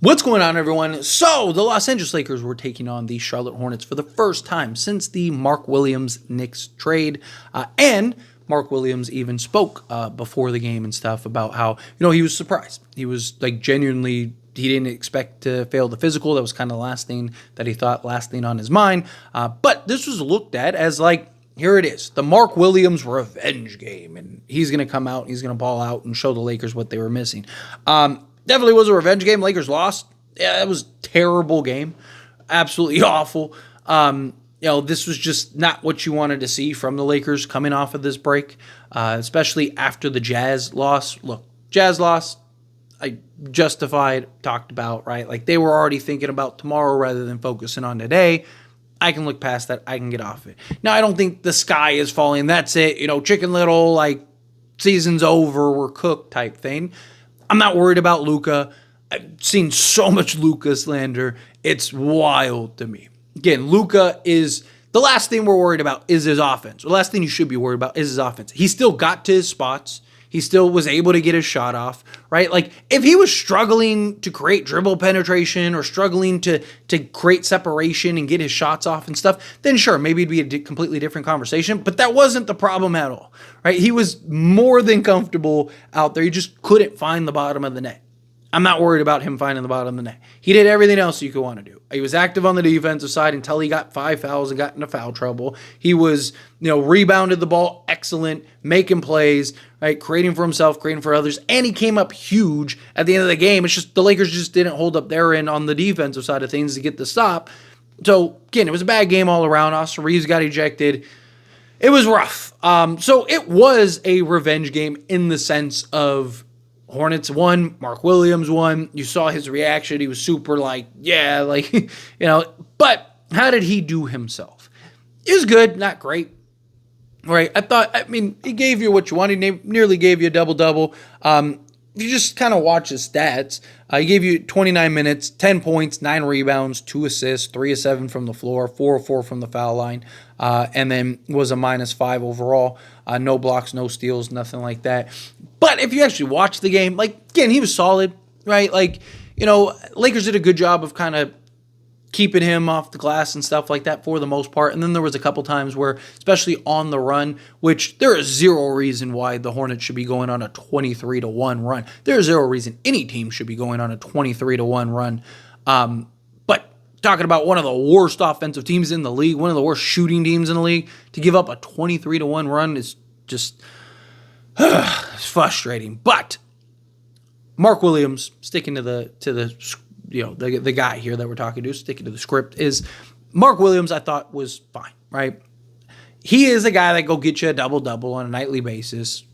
What's going on, everyone? So, the Los Angeles Lakers were taking on the Charlotte Hornets for the first time since the Mark Williams-Knicks trade. And Mark Williams even spoke before the game and stuff about how, he was surprised. He was genuinely, he didn't expect to fail the physical. That was kind of the last thing that he thought, last thing on his mind. But this was looked at as here it is, the Mark Williams revenge game. And he's going to come out, he's going to ball out and show the Lakers what they were missing. Definitely was a revenge game. Lakers lost. Yeah, it was a terrible game. Absolutely awful. This was just not what you wanted to see from the Lakers coming off of this break, especially after the Jazz loss. Look, Jazz loss, I justified, talked about, right? They were already thinking about tomorrow rather than focusing on today. I can look past that. I can get off it. Now, I don't think the sky is falling. That's it. Chicken Little, season's over, we're cooked type thing. I'm not worried about Luka. I've seen so much Luka slander. It's wild to me. Again, Luka is the last thing we're worried about is his offense. The last thing you should be worried about is his offense. He still got to his spots. He still was able to get his shot off, right? If he was struggling to create dribble penetration or struggling to create separation and get his shots off and stuff, then sure, maybe it'd be a completely different conversation. But that wasn't the problem at all, right? He was more than comfortable out there. He just couldn't find the bottom of the net. I'm not worried about him finding the bottom of the net. He did everything else you could want to do. He was active on the defensive side until he got 5 fouls and got into foul trouble. He was, rebounded the ball excellent, making plays, right, creating for himself, creating for others, and he came up huge at the end of the game. It's just the Lakers just didn't hold up their end on the defensive side of things to get the stop. So, again, it was a bad game all around. Austin Reeves got ejected. It was rough. So it was a revenge game in the sense of Hornets won, Mark Williams won. You saw his reaction. He was super but how did he do himself? It was good, not great. Right? He gave you what you wanted. He nearly gave you a double-double. If you just kind of watch his stats, he gave you 29 minutes, 10 points, 9 rebounds, 2 assists, 3 of 7 from the floor, 4 of 4 from the foul line, and then was a -5 overall. No blocks, no steals, nothing like that. But if you actually watch the game, again, he was solid, right? Lakers did a good job of kind of keeping him off the glass and stuff like that for the most part. And then there was a couple times where, especially on the run, which there is zero reason why the Hornets should be going on a 23-1 run. There is zero reason any team should be going on a 23-1 run. But talking about one of the worst offensive teams in the league, one of the worst shooting teams in the league, to give up a 23-1 run is just it's frustrating. But Mark Williams, sticking to the guy here that we're talking to, sticking to the script, is Mark Williams, I thought, was fine, right? He is a guy that go get you a double-double on a nightly basis.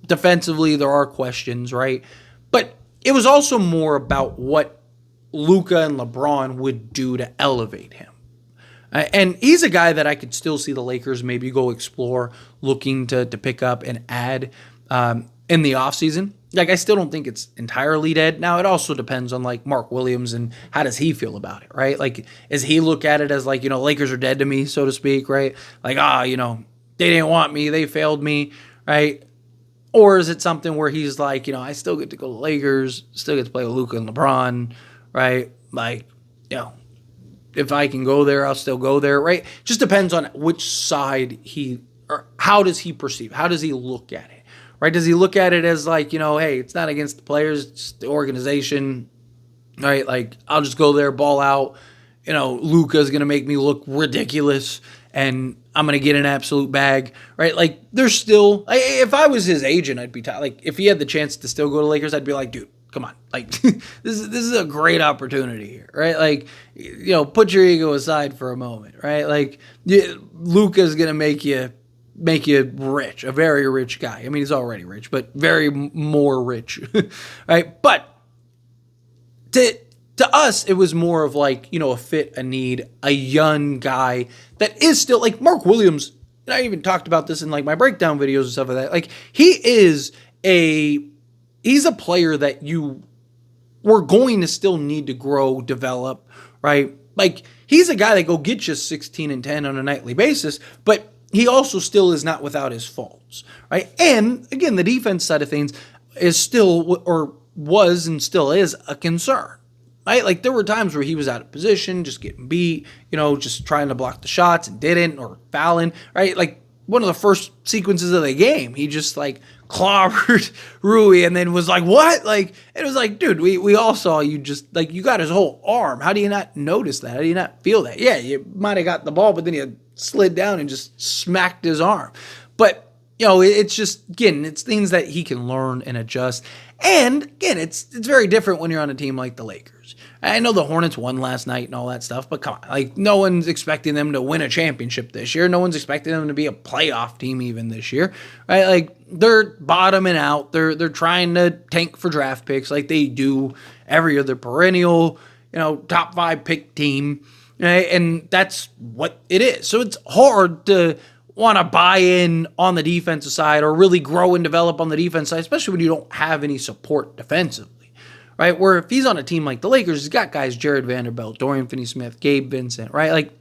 Defensively, there are questions, right? But it was also more about what Luka and LeBron would do to elevate him. And he's a guy that I could still see the Lakers maybe go explore, looking to pick up and add in the offseason. I still don't think it's entirely dead. Now, it also depends on, Mark Williams and how does he feel about it, right? Does he look at it as, Lakers are dead to me, so to speak, right? They didn't want me, they failed me, right? Or is it something where he's I still get to go to the Lakers, still get to play with Luka and LeBron, right? If I can go there, I'll still go there, right? Just depends on which side or how does he perceive, how does he look at it? Right? Does he look at it as hey, it's not against the players, it's the organization, right? I'll just go there, ball out. Luka's going to make me look ridiculous and I'm going to get an absolute bag, right? There's still, if I was his agent, I'd be, if he had the chance to still go to Lakers, I'd be dude, come on. This is a great opportunity here, right? Put your ego aside for a moment, right? Luka's going to make you rich, a very rich guy. He's already rich, but very more rich, right? But to us, it was more of a fit, a need, a young guy that is still Mark Williams. And I even talked about this in my breakdown videos and stuff like that. He's a player that you were going to still need to grow, develop, right? He's a guy that go get you 16 and 10 on a nightly basis, but he also still is not without his faults, right? And again, the defense side of things is still, or was and still is, a concern, right? Like there were times where he was out of position, just getting beat, just trying to block the shots and didn't, or fouling, right? Like one of the first sequences of the game, he just like clobbered Rui and then was like, what? Like, it was like, dude, we all saw you just like, you got his whole arm. How do you not notice that? How do you not feel that? Yeah, you might have got the ball, but then you slid down and just smacked his arm. But it's just, again, it's things that he can learn and adjust. And again, it's very different when you're on a team like the Lakers. I know the Hornets won last night and all that stuff, but come on, like no one's expecting them to win a championship this year. No one's expecting them to be a playoff team even this year, right? Like they're bottoming out. They're trying to tank for draft picks like they do every year. They're perennial, top 5 pick team, right? And that's what it is. So it's hard to want to buy in on the defensive side or really grow and develop on the defense side, especially when you don't have any support defensively, right? Where if he's on a team like the Lakers, he's got guys, Jared Vanderbilt, Dorian Finney-Smith, Gabe Vincent, right? Like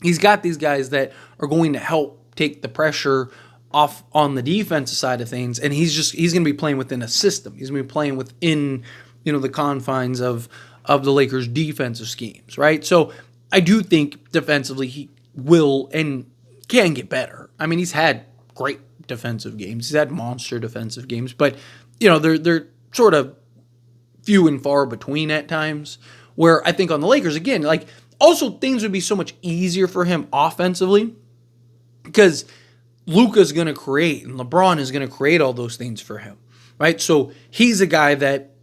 he's got these guys that are going to help take the pressure off on the defensive side of things, and he's going to be playing within a system. He's going to be playing within, the confines of the Lakers' defensive schemes, right? So I do think defensively he will and can get better. I mean, he's had great defensive games. He's had monster defensive games, but they're sort of few and far between at times. Where I think on the Lakers, again, like also things would be so much easier for him offensively because Luka's going to create and LeBron is going to create all those things for him, right? So he's a guy that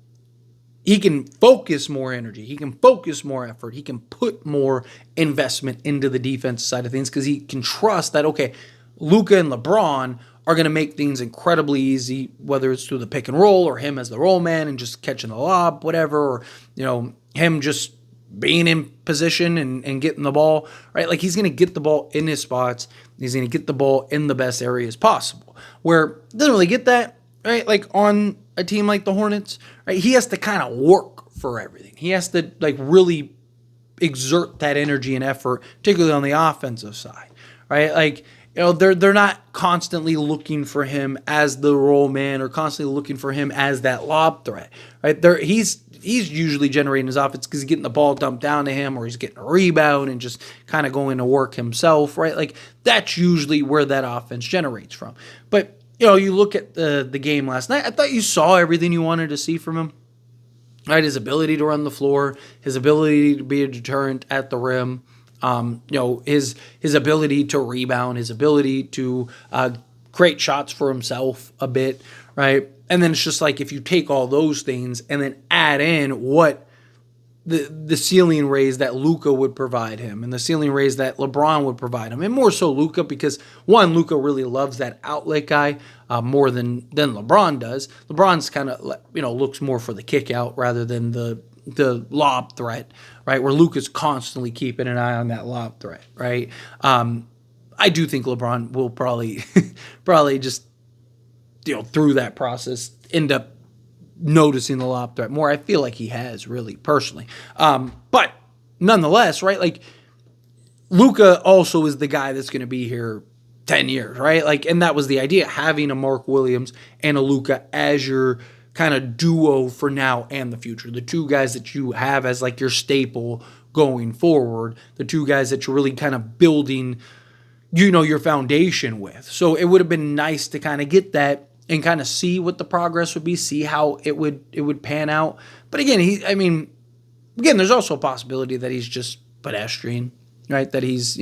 he can focus more energy. He can focus more effort. He can put more investment into the defensive side of things because he can trust that, okay, Luka and LeBron are going to make things incredibly easy, whether it's through the pick and roll or him as the roll man and just catching the lob, whatever, or, him just being in position and getting the ball, right? Like he's going to get the ball in his spots. He's going to get the ball in the best areas possible. Where doesn't really get that, right? Like on a team like the Hornets, right? He has to kind of work for everything. He has to like really exert that energy and effort, particularly on the offensive side, right? Like, they're not constantly looking for him as the roll man or constantly looking for him as that lob threat, right? He's usually generating his offense because he's getting the ball dumped down to him or he's getting a rebound and just kind of going to work himself, right? Like that's usually where that offense generates from. But you look at the game last night, I thought you saw everything you wanted to see from him, right? His ability to run the floor, his ability to be a deterrent at the rim, his ability to rebound, his ability to create shots for himself a bit, right? And then it's just like if you take all those things and then add in what the ceiling raise that Luka would provide him and the ceiling raise that LeBron would provide him, and more so Luka because one, Luka really loves that outlet guy more than LeBron does. LeBron's kind of looks more for the kick out rather than the lob threat, right? Where Luka's constantly keeping an eye on that lob threat, right? I do think LeBron will probably just through that process end up noticing the lob threat more. I feel like he has really personally. But nonetheless, right? Like Luka also is the guy that's going to be here 10 years, right? Like, and that was the idea, having a Mark Williams and a Luka as your kind of duo for now and the future. The two guys that you have as like your staple going forward, the two guys that you're really kind of building, your foundation with. So it would have been nice to kind of get that and kind of see what the progress would be, see how it would pan out. But again, there's also a possibility that he's just pedestrian, right? That he's,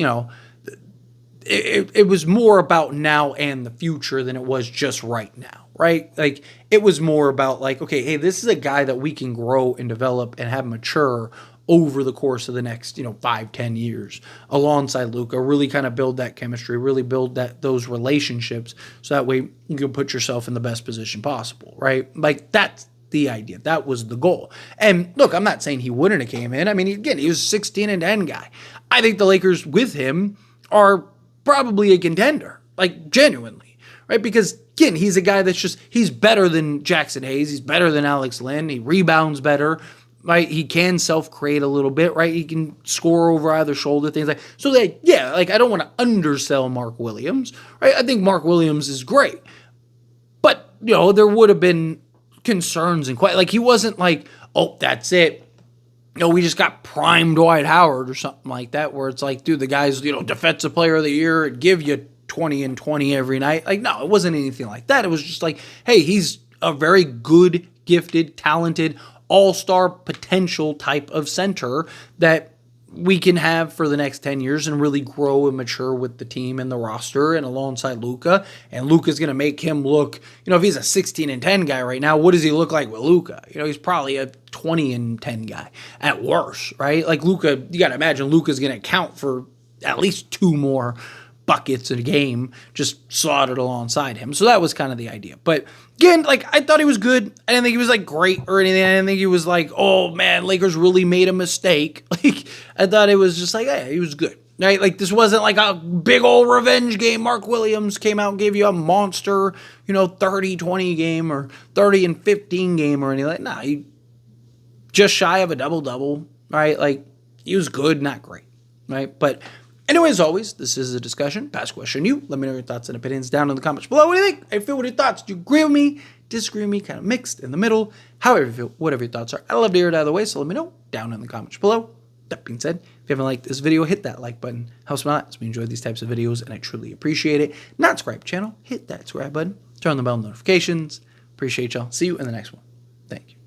it was more about now and the future than it was just right now, right? Like it was more about like, okay, hey, this is a guy that we can grow and develop and have mature over the course of the next, 5-10 years alongside Luka, really kind of build that chemistry, really build those relationships so that way you can put yourself in the best position possible, right? Like that's the idea. That was the goal. And look, I'm not saying he wouldn't have came in. I mean, again, he was 16-10 guy. I think the Lakers with him are probably a contender, like genuinely, right? Because again, he's a guy he's better than Jackson Hayes. He's better than Alex Len. He rebounds better. Right, he can self-create a little bit, right? He can score over either shoulder, things like so. That I don't want to undersell Mark Williams, right? I think Mark Williams is great, but there would have been concerns and quite like he wasn't like, oh, that's it. we just got prime Dwight Howard or something like that, where it's like, dude, the guy's, defensive player of the year, it'd give you 20 and 20 every night. Like, no, it wasn't anything like that. It was just like, hey, he's a very good, gifted, talented, all-star potential type of center that we can have for the next 10 years and really grow and mature with the team and the roster and alongside Luka. And Luka's going to make him look, if he's a 16 and 10 guy right now, what does he look like with Luka? He's probably a 20 and 10 guy at worst, right? Like Luka, you got to imagine Luka's going to count for at least 2 more buckets a game just slotted alongside him. So that was kind of the idea. But again, I thought he was good. I didn't think he was great or anything. I didn't think he was oh man, Lakers really made a mistake. I thought it was just hey, he was good. Right? This wasn't a big old revenge game. Mark Williams came out and gave you a monster, 30-20 game or 30 and 15 game or anything. Nah, he just shy of a double-double, right? He was good, not great, right? But anyway, as always, this is a discussion. Pass question you. Let me know your thoughts and opinions down in the comments below. What do you think? How you feel with your thoughts? Do you agree with me? Disagree with me? Kind of mixed in the middle? However you feel, whatever your thoughts are. I'd love to hear it either way, so let me know down in the comments below. That being said, if you haven't liked this video, hit that like button. Helps me out as we enjoy these types of videos, and I truly appreciate it. Not subscribe to the channel, hit that subscribe button. Turn on the bell notifications. Appreciate y'all. See you in the next one. Thank you.